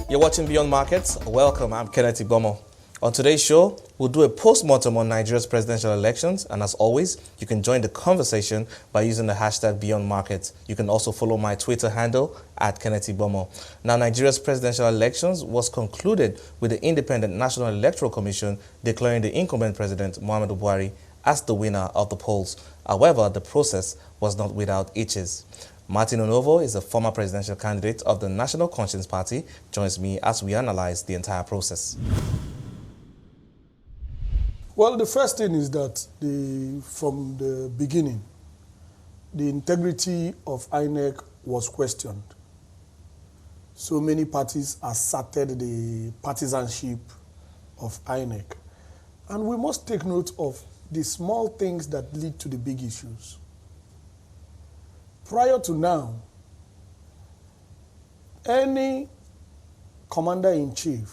You're watching Beyond Markets. Welcome, I'm Kenneth Igbomo. On today's show, we'll do a post-mortem on Nigeria's presidential elections, and as always, you can join the conversation by using the hashtag Beyond Markets. You can also follow my Twitter handle at Kenneth Igbomo. Now, Nigeria's presidential elections was concluded with the Independent National Electoral Commission declaring the incumbent president, Muhammadu Buhari, as the winner of the polls. However, the process was not without hitches. Martin Onovo is a former presidential candidate of the National Conscience Party, joins me as we analyze the entire process. Well, the first thing is that from the beginning, the integrity of INEC was questioned. So many parties asserted the partisanship of INEC. And we must take note of the small things that lead to the big issues. Prior to now, any commander-in-chief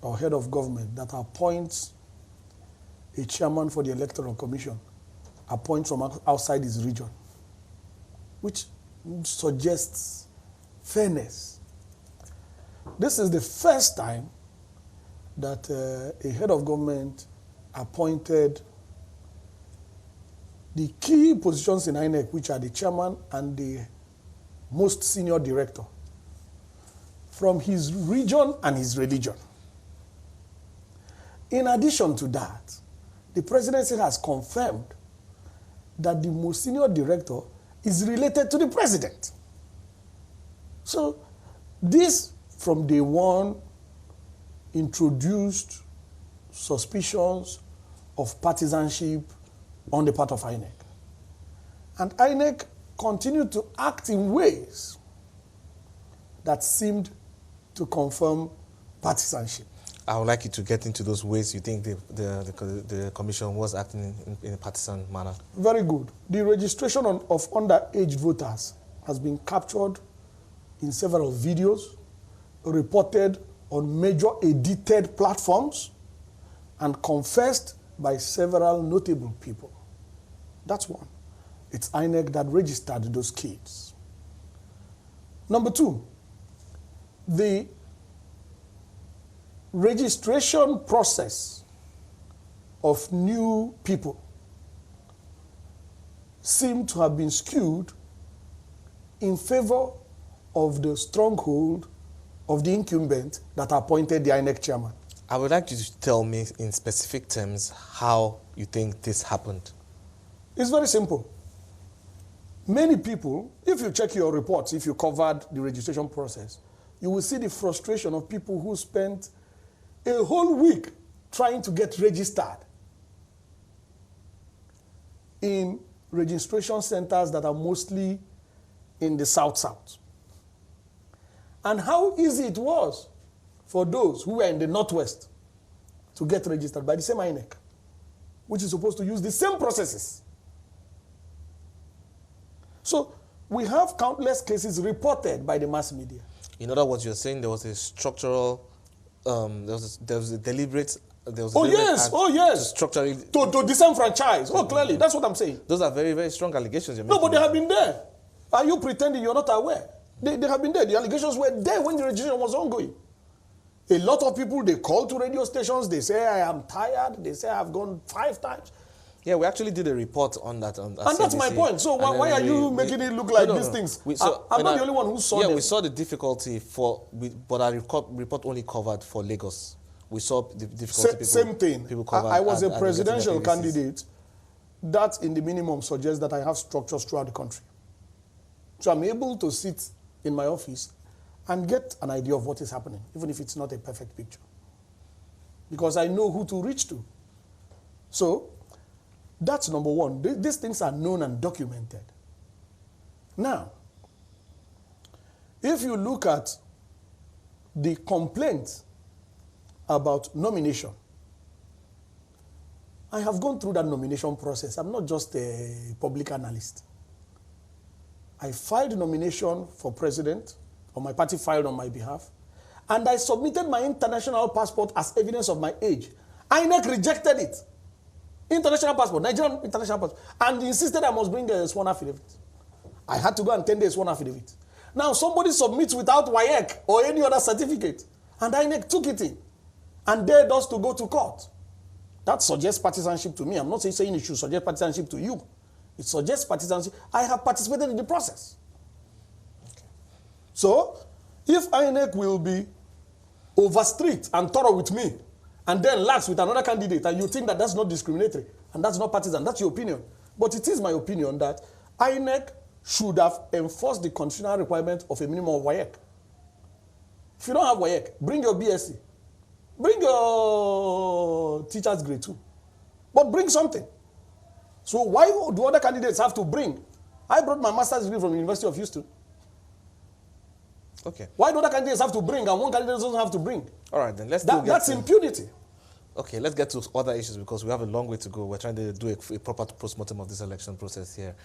or head of government that appoints a chairman for the Electoral Commission appoints from outside his region, which suggests fairness. This is the first time that a head of government appointed the key positions in INEC, which are the chairman and the most senior director, from his region and his religion. In addition to that, the presidency has confirmed that the most senior director is related to the president. So this, from day one, introduced suspicions of partisanship on the part of INEC. And INEC continued to act in ways that seemed to confirm partisanship. I would like you to get into those ways you think the commission was acting in a partisan manner. Very good. The registration of underage voters has been captured in several videos, reported on major edited platforms, and confessed by several notable people. That's one. It's INEC that registered those kids. Number two, the registration process of new people seem to have been skewed in favor of the stronghold of the incumbent that appointed the INEC chairman. I would like you to tell me in specific terms how you think this happened. It's very simple. Many people, if you check your reports, if you covered the registration process, you will see the frustration of people who spent a whole week trying to get registered in registration centers that are mostly in the South. And how easy it was for those who were in the Northwest to get registered by the same INEC, which is supposed to use the same processes. So we have countless cases reported by the mass media. In other words, you're saying there was a structural there was a deliberate yes. to structurally to disenfranchise. Oh, clearly, that's what I'm saying. Those are very, very strong allegations you're making. No, but they have been there. Are you pretending you're not aware? They have been there. The allegations were there when the registration was ongoing. A lot of people, they call to radio stations, they say, I am tired, they say, I've gone 5 times. Yeah, we actually did a report on that. And that's my point. So why are you making it look like these things? I'm not the only one who saw them. Yeah, we saw the difficulty but our report only covered for Lagos. We saw the difficulty. Same thing. I was a presidential candidate. That, in the minimum, suggests that I have structures throughout the country. So I'm able to sit in my office and get an idea of what is happening, even if it's not a perfect picture. Because I know who to reach to. So that's number one. These things are known and documented. Now, if you look at the complaint about nomination, I have gone through that nomination process. I'm not just a public analyst. I filed nomination for president, or my party filed on my behalf, and I submitted my international passport as evidence of my age. INEC rejected it. International passport, Nigerian international passport, and insisted I must bring a sworn affidavit. I had to go and tender a sworn affidavit. Now, somebody submits without WAEC or any other certificate. And INEC took it in and dared us to go to court. That suggests partisanship to me. I'm not saying it should suggest partisanship to you. It suggests partisanship. I have participated in the process. Okay. So, if INEC will be over strict and thorough with me, and then lax with another candidate, and you think that that's not discriminatory, and that's not partisan, that's your opinion. But it is my opinion that INEC should have enforced the constitutional requirement of a minimum of WAEC. If you don't have WAEC, bring your BSc. Bring your teacher's grade too. But bring something. So why do other candidates have to bring? I brought my master's degree from the University of Houston. Okay. Why do other candidates have to bring and one candidate doesn't have to bring? All right, then let's that's impunity. Okay, let's get to other issues because we have a long way to go. We're trying to do a proper postmortem of this election process here.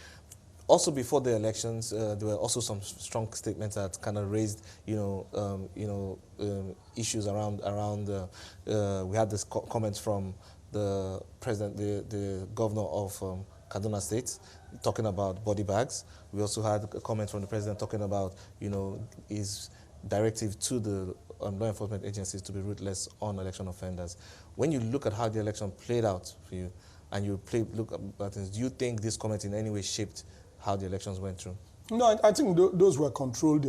Also, before the elections, there were also some strong statements that kind of raised, issues around. We had this comments from the president, the governor of Kaduna State, talking about body bags. We also had a comment from the president talking about, his directive to the law enforcement agencies to be ruthless on election offenders. When you look at how the election played out for you, and you look at things, do you think this comment in any way shaped how the elections went through? No, I think those were controlled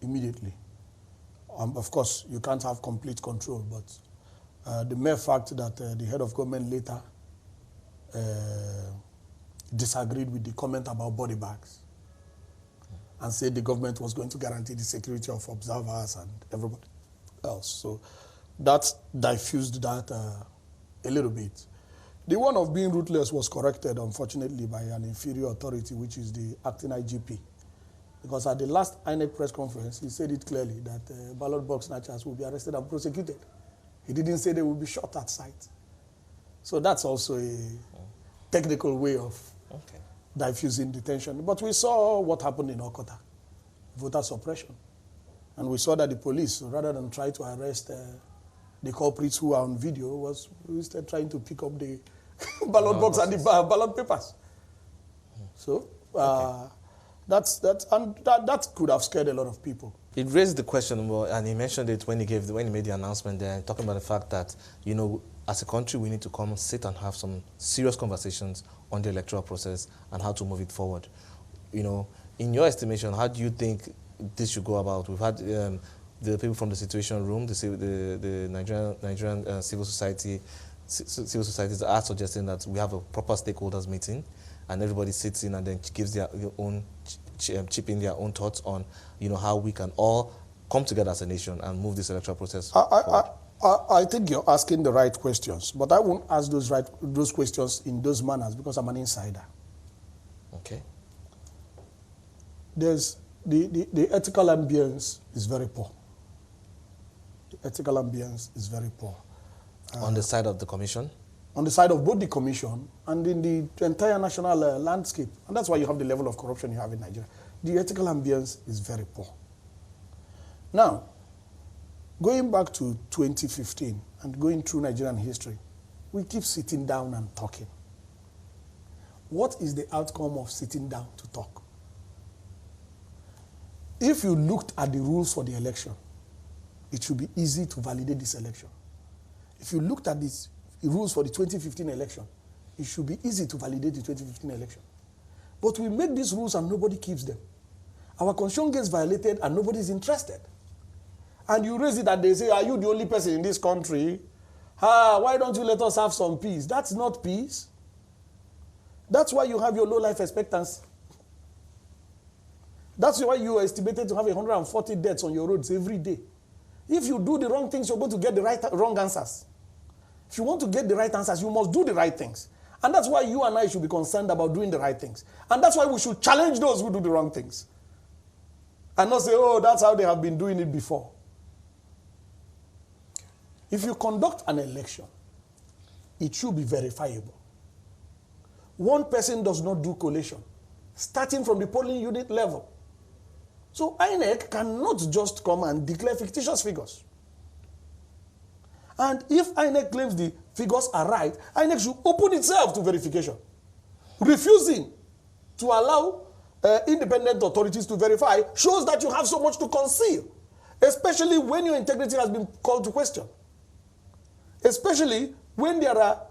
immediately. Of course, you can't have complete control, but the mere fact that the head of government later disagreed with the comment about body bags and said the government was going to guarantee the security of observers and everybody else. So that diffused that a little bit. The one of being ruthless was corrected, unfortunately, by an inferior authority, which is the acting IGP. Because at the last INEC press conference, he said it clearly that ballot box snatchers will be arrested and prosecuted. He didn't say they will be shot at sight. So that's also a technical way of diffusing detention. But we saw what happened in Okota, voter suppression. And we saw that the police, rather than try to arrest the culprits who are on video, was instead trying to pick up the ballot box and the ballot papers. So that could have scared a lot of people. It raised the question, and he mentioned it when he made the announcement there, talking about the fact that, as a country, we need to come sit and have some serious conversations on the electoral process and how to move it forward. In your estimation, how do you think this should go about? We've had the people from the Situation Room, the Nigerian civil societies are suggesting that we have a proper stakeholders meeting, and everybody sits in and then gives their own chip in their own thoughts on, how we can all come together as a nation and move this electoral process forward. I think you're asking the right questions, but I won't ask those questions in those manners because I'm an insider. Okay. There's the ethical ambience is very poor. The ethical ambience is very poor. On the side of the commission? On the side of both the commission and in the entire national landscape. And that's why you have the level of corruption you have in Nigeria. The ethical ambience is very poor. Now, going back to 2015 and going through Nigerian history, we keep sitting down and talking. What is the outcome of sitting down to talk? If you looked at the rules for the election, it should be easy to validate this election. If you looked at the rules for the 2015 election, it should be easy to validate the 2015 election. But we make these rules and nobody keeps them. Our constitution gets violated and nobody is interested. And you raise it and they say, are you the only person in this country? Why don't you let us have some peace? That's not peace. That's why you have your low life expectancy. That's why you are estimated to have 140 deaths on your roads every day. If you do the wrong things, you're going to get the wrong answers. If you want to get the right answers, you must do the right things. And that's why you and I should be concerned about doing the right things. And that's why we should challenge those who do the wrong things. And not say, oh, that's how they have been doing it before. If you conduct an election, it should be verifiable. One person does not do collation, starting from the polling unit level. So INEC cannot just come and declare fictitious figures. And if INEC claims the figures are right, INEC should open itself to verification. Refusing to allow independent authorities to verify shows that you have so much to conceal, especially when your integrity has been called to question, especially when there are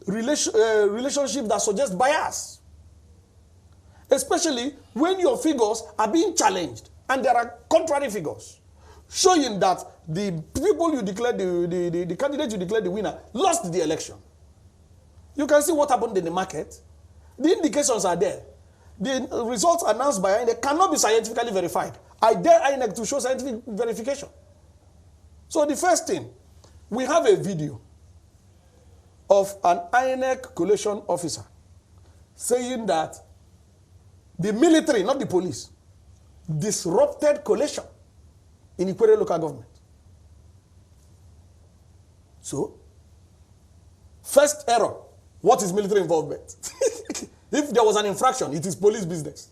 relationships that suggest bias, especially when your figures are being challenged and there are contrary figures showing that the people you declared, the candidate you declared the winner lost the election. You can see what happened in the market. The indications are there. The results announced by INEC cannot be scientifically verified. I dare INEC to show scientific verification. So the first thing, we have a video of an INEC collation officer saying that the military, not the police, disrupted collation in Ikwere local government. So, first error, what is military involvement? If there was an infraction, it is police business.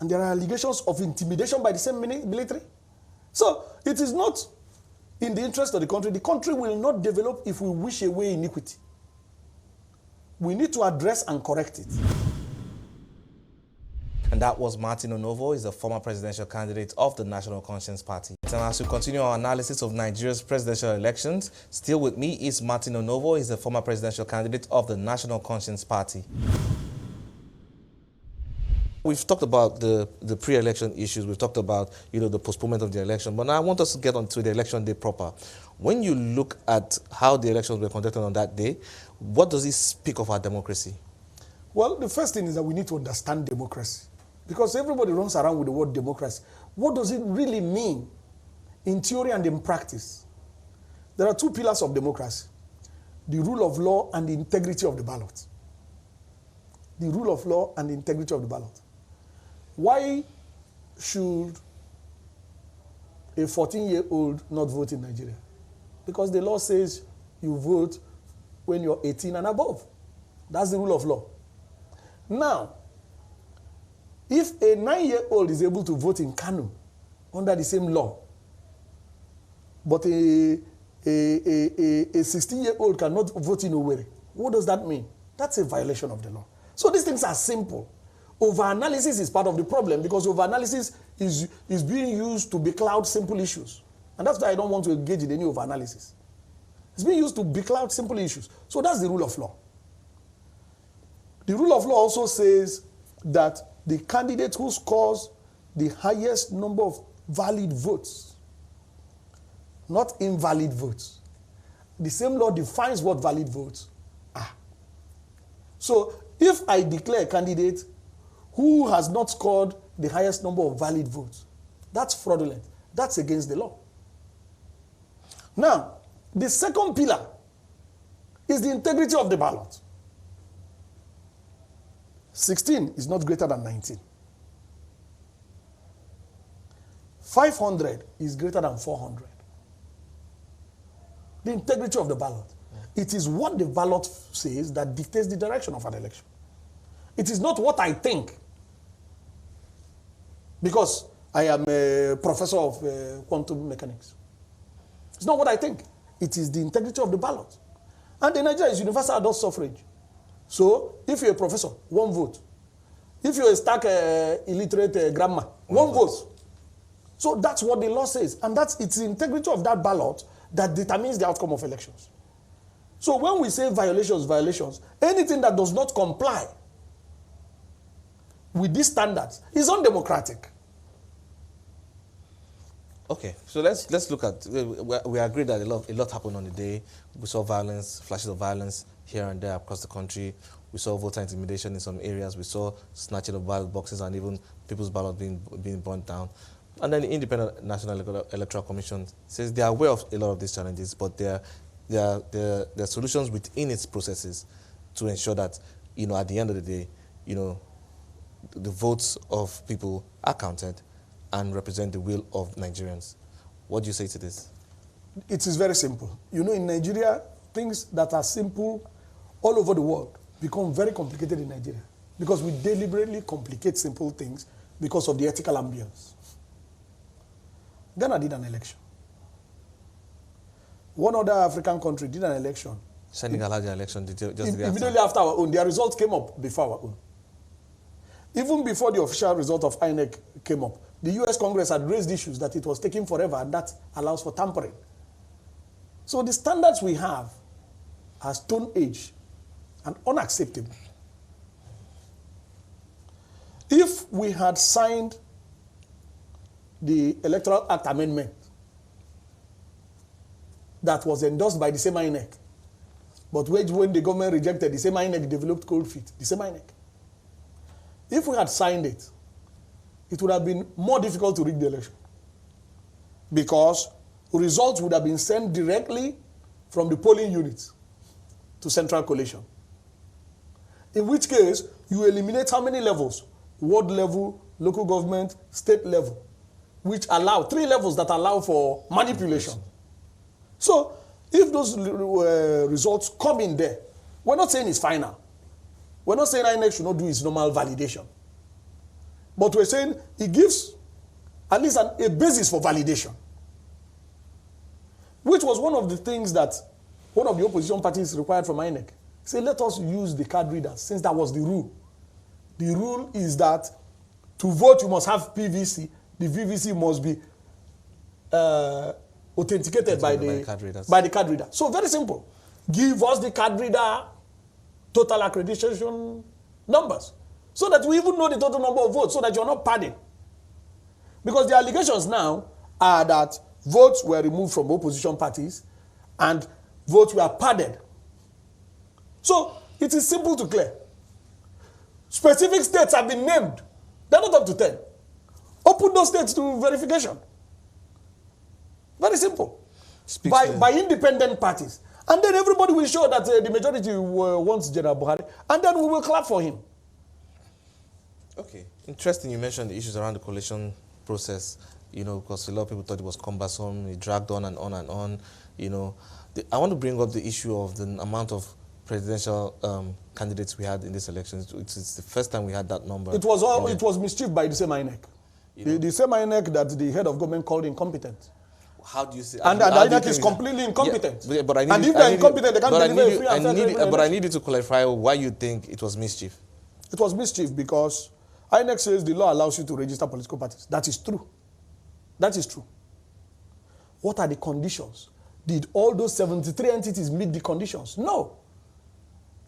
And there are allegations of intimidation by the same military. So, it is not in the interest of the country. The country will not develop if we wish away iniquity. We need to address and correct it. And that was Martin Onovo, is the former presidential candidate of the National Conscience Party. And as we continue our analysis of Nigeria's presidential elections, still with me is Martin Onovo, is the former presidential candidate of the National Conscience Party. We've talked about the pre-election issues. We've talked about, the postponement of the election. But now I want us to get on to the election day proper. When you look at how the elections were conducted on that day, what does it speak of our democracy? Well, the first thing is that we need to understand democracy. Because everybody runs around with the word democracy. What does it really mean in theory and in practice? There are two pillars of democracy: the rule of law and the integrity of the ballot. The rule of law and the integrity of the ballot. Why should a 14-year-old not vote in Nigeria? Because the law says you vote when you're 18 and above. That's the rule of law. Now, if a 9-year-old is able to vote in Kano under the same law, but a 16-year-old cannot vote in Owerri, what does that mean? That's a violation of the law. So these things are simple. Over-analysis is part of the problem because over-analysis is being used to becloud simple issues. And that's why I don't want to engage in any over-analysis. It's being used to becloud simple issues. So that's the rule of law. The rule of law also says that the candidate who scores the highest number of valid votes, not invalid votes. The same law defines what valid votes are. So if I declare a candidate who has not scored the highest number of valid votes, that's fraudulent. That's against the law. Now, the second pillar is the integrity of the ballot. 16 is not greater than 19. 500 is greater than 400. The integrity of the ballot. It is what the ballot says that dictates the direction of an election. It is not what I think. Because I am a professor of quantum mechanics. It's not what I think. It is the integrity of the ballot. And in Nigeria, it's universal adult suffrage. So, if you're a professor, one vote. If you're a stark illiterate grandma, one vote. So that's what the law says. And it's the integrity of that ballot that determines the outcome of elections. So when we say violations, anything that does not comply with these standards is undemocratic. Okay, so let's look at, we agree that a lot happened on the day. We saw violence, flashes of violence here and there across the country. We saw voter intimidation in some areas. We saw snatching of ballot boxes and even people's ballots being burnt down. And then the Independent National Electoral Commission says they are aware of a lot of these challenges, but there are solutions within its processes to ensure that, at the end of the day, the votes of people are counted and represent the will of Nigerians. What do you say to this? It is very simple. In Nigeria, things that are simple all over the world become very complicated in Nigeria because we deliberately complicate simple things because of the ethical ambience. Ghana did an election. One other African country did an election. Senegal had the election just immediately after our own. Their results came up before our own. Even before the official result of INEC came up, the US Congress had raised issues that it was taking forever, and that allows for tampering. So the standards we have are stone age and unacceptable. If we had signed the Electoral Act Amendment that was endorsed by the same INEC, but when the government rejected, the same INEC developed cold feet, the same INEC. If we had signed it, it would have been more difficult to rig the election, because results would have been sent directly from the polling units to central collation. In which case, you eliminate how many levels? Ward level, local government, state level, which allow, 3 levels that allow for manipulation. So, if those results come in there, we're not saying it's final. We're not saying INEC should not do its normal validation. But we're saying it gives at least a basis for validation, which was one of the things that one of the opposition parties required from INEC. Say, let us use the card readers, since that was the rule. The rule is that to vote, you must have PVC. The PVC must be authenticated by the card reader. So very simple. Give us the card reader total accreditation numbers, so that we even know the total number of votes, so that you're not padding. Because the allegations now are that votes were removed from opposition parties and votes were padded. So it is simple to clear. Specific states have been named. They're not up to 10. Open those states to verification. Very simple. By independent parties. And then everybody will show that the majority wants General Buhari. And then we will clap for him. Okay. Interesting you mentioned the issues around the coalition process, you know, because a lot of people thought it was cumbersome. It dragged on and on and on, you know. I want to bring up the issue of the amount of presidential candidates we had in this election. It's the first time we had that number. It was mischief by the same INEC. The same INEC that the head of government called incompetent. How do you say? And the INEC is completely incompetent. Yeah, but and if they're incompetent, they can't deliver a free and fair election. But I need you to clarify why you think it was mischief. It was mischief because INEC says the law allows you to register political parties. That is true. That is true. What are the conditions? Did all those 73 entities meet the conditions? No.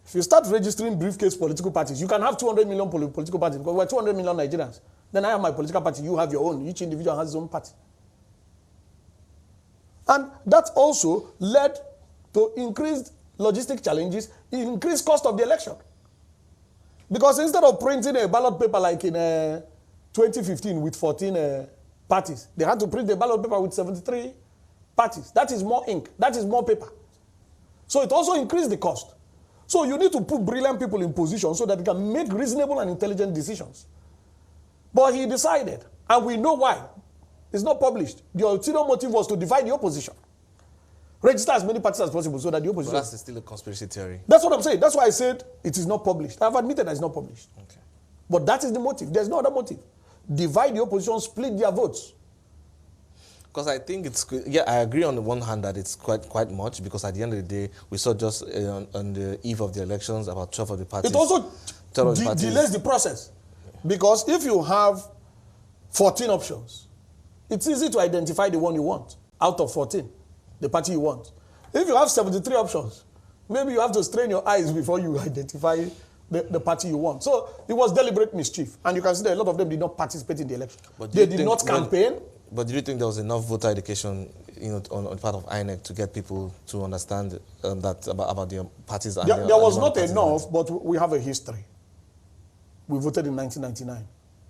If you start registering briefcase political parties, you can have 200 million political parties because we're 200 million Nigerians. Then I have my political party, you have your own. Each individual has his own party. And that also led to increased logistic challenges, increased cost of the election. Because instead of printing a ballot paper like in 2015 with 14 parties, they had to print a ballot paper with 73 parties. That is more ink. That is more paper. So it also increased the cost. So you need to put brilliant people in position so that they can make reasonable and intelligent decisions. But he decided, and we know why. It's not published. The ulterior motive was to divide the opposition. Register as many parties as possible so that the opposition... But that's still a conspiracy theory. That's what I'm saying. That's why I said it is not published. I've admitted that it's not published. Okay. But that is the motive. There's no other motive. Divide the opposition, split their votes. Because I think it's... Yeah, I agree on the one hand that it's quite much, because at the end of the day, we saw just on the eve of the elections, about 12 of the parties... It also delays the process. Because if you have 14 options, it's easy to identify the one you want out of 14, the party you want. If you have 73 options, maybe you have to strain your eyes before you identify the party you want. So it was deliberate mischief. And you can see that a lot of them did not participate in the election. They did not campaign. But do you think there was enough voter education, you know, on part of INEC to get people to understand that about the parties? There was not enough, but we have a history. We voted in 1999.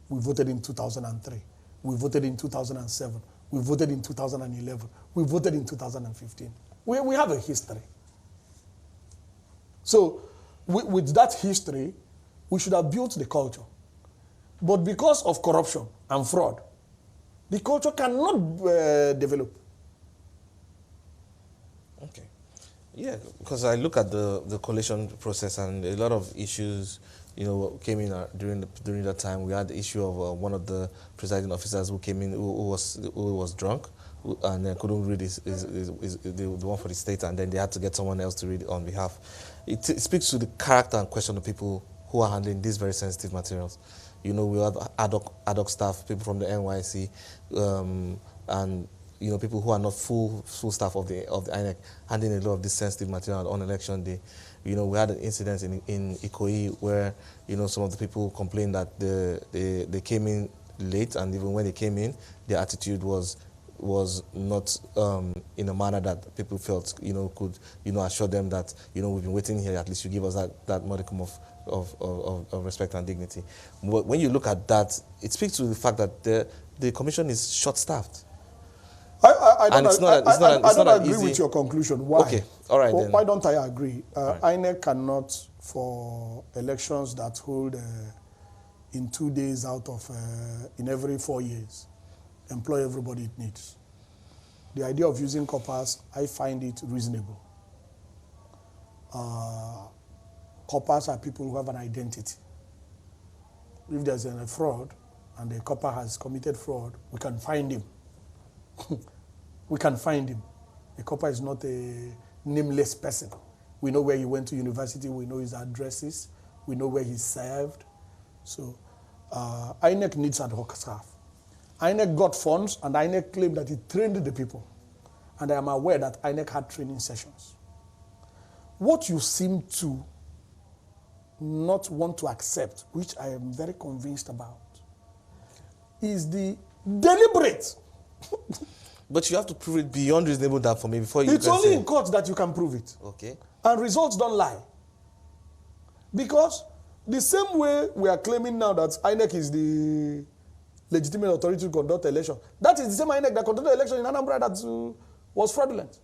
We voted in 2003. We voted in 2007. We voted in 2011. We voted in 2015. We have a history. So, with that history, we should have built the culture. But because of corruption and fraud, the culture cannot develop. Okay. Yeah, because I look at the coalition process and a lot of issues, you know, came in during that time. We had the issue of one of the presiding officers who came in who was drunk and couldn't read the one for the state, and then they had to get someone else to read it on behalf. It speaks to the character and question of people who are handling these very sensitive materials. You know, we have ad hoc staff, people from the NYC, and you know, people who are not full staff of the INEC handling a lot of this sensitive material on election day. You know, we had an incident in Ikoyi where, you know, some of the people complained that they came in late, and even when they came in, their attitude was not in a manner that people felt, you know, could, you know, assure them that, you know, we've been waiting here, at least you give us that modicum of respect and dignity. But when you look at that, it speaks to the fact that the commission is short-staffed. I don't agree with your conclusion. Why? Okay, all right then. Why don't I agree? Right. INEC cannot, for elections that hold in 2 days out of, in every 4 years, employ everybody it needs. The idea of using corpers, I find it reasonable. Corpers are people who have an identity. If there's a fraud and the corper has committed fraud, we can find him. We can find him. The corper is not a nameless person. We know where he went to university, we know his addresses, we know where he served. So INEC needs ad hoc staff. INEC got funds, and INEC claimed that it trained the people. And I am aware that INEC had training sessions. What you seem to not want to accept, which I am very convinced about, is the deliberate. But you have to prove it beyond reasonable doubt for me before you It's only in court that you can prove it. Okay. And results don't lie. Because the same way we are claiming now that INEC is the legitimate authority to conduct election, that is the same INEC that conducted the election in Anambra that was fraudulent.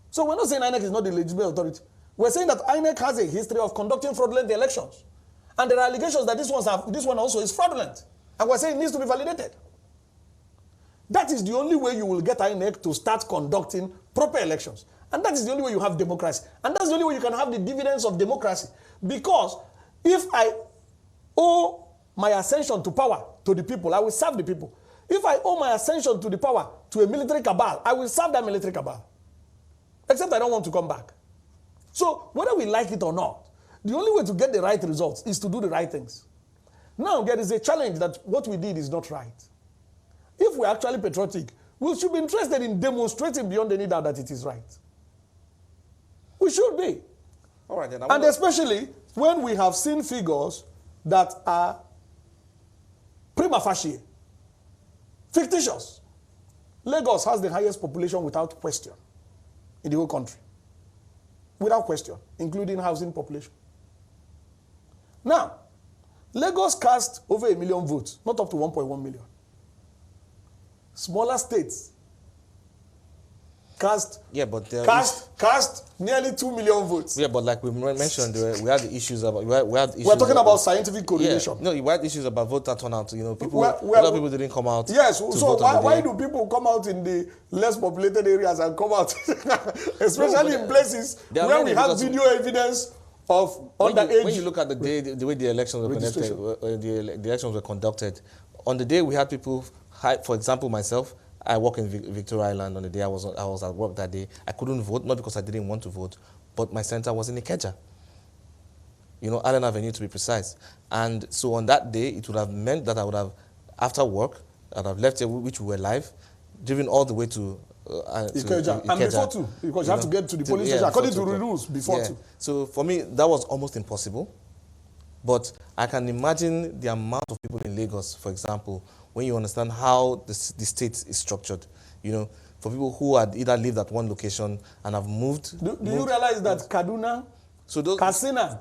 So we're not saying INEC is not the legitimate authority. We're saying that INEC has a history of conducting fraudulent elections. And there are allegations that this one also is fraudulent. And we're saying it needs to be validated. That is the only way you will get INEC to start conducting proper elections. And that is the only way you have democracy. And that's the only way you can have the dividends of democracy. Because if I owe my ascension to power to the people, I will serve the people. If I owe my ascension to the power to a military cabal, I will serve that military cabal. Except I don't want to come back. So whether we like it or not, the only way to get the right results is to do the right things. Now there is a challenge that what we did is not right. If we're actually patriotic, we should be interested in demonstrating beyond any doubt that it is right. We should be. All right, then. And especially when we have seen figures that are prima facie, fictitious. Lagos has the highest population without question in the whole country. Without question, including housing population. Now, Lagos cast over 1 million votes, not up to 1.1 million. Smaller states cast nearly 2 million votes. Yeah, but like we mentioned, we had the issues about we're talking about scientific correlation. Yeah, no, we had issues about voter turnout. You know, a lot of people didn't come out. Yes, so why do people come out in the less populated areas and come out, especially in places where we have video evidence of underage? When you look at the way the elections were conducted, the elections were conducted, on the day we had people. For example, myself, I work in Victoria Island. On the day I was at work that day, I couldn't vote, not because I didn't want to vote, but my center was in Ikeja. You know, Allen Avenue to be precise. And so on that day, it would have meant that I would have, after work, I'd have left here, which we were live, driven all the way to Ikeja. And before too, because you have to get to the police station according to the rules before too. So for me, that was almost impossible. But I can imagine the amount of people in Lagos, for example, when you understand how the state is structured, you know, for people who had either lived at one location and have moved. Do you realize that Kaduna, Katsina,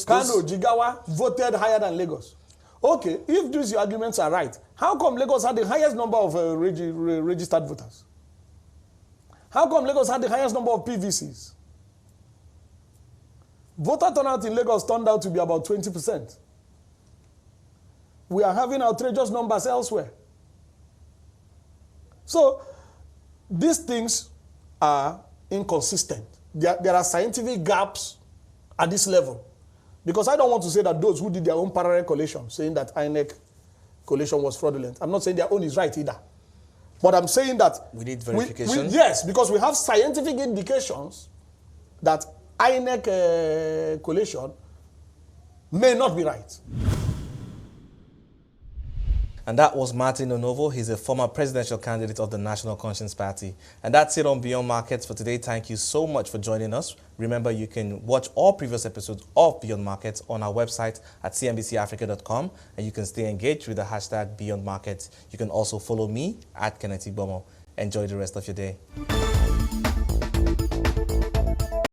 Kano, Jigawa voted higher than Lagos? Okay, if these arguments are right, how come Lagos had the highest number of registered voters? How come Lagos had the highest number of PVCs? Voter turnout in Lagos turned out to be about 20%. We are having outrageous numbers elsewhere. So, these things are inconsistent. There are scientific gaps at this level. Because I don't want to say that those who did their own parallel collation, saying that INEC collation was fraudulent. I'm not saying their own is right either. But I'm saying that we need verification. Yes, because we have scientific indications that INEC collation may not be right. And that was Martin Onovo. He's a former presidential candidate of the National Conscience Party. And that's it on Beyond Markets for today. Thank you so much for joining us. Remember, you can watch all previous episodes of Beyond Markets on our website at cnbcafrica.com, and you can stay engaged with the hashtag Beyond Markets. You can also follow me at Kenneth Igbomo. Enjoy the rest of your day.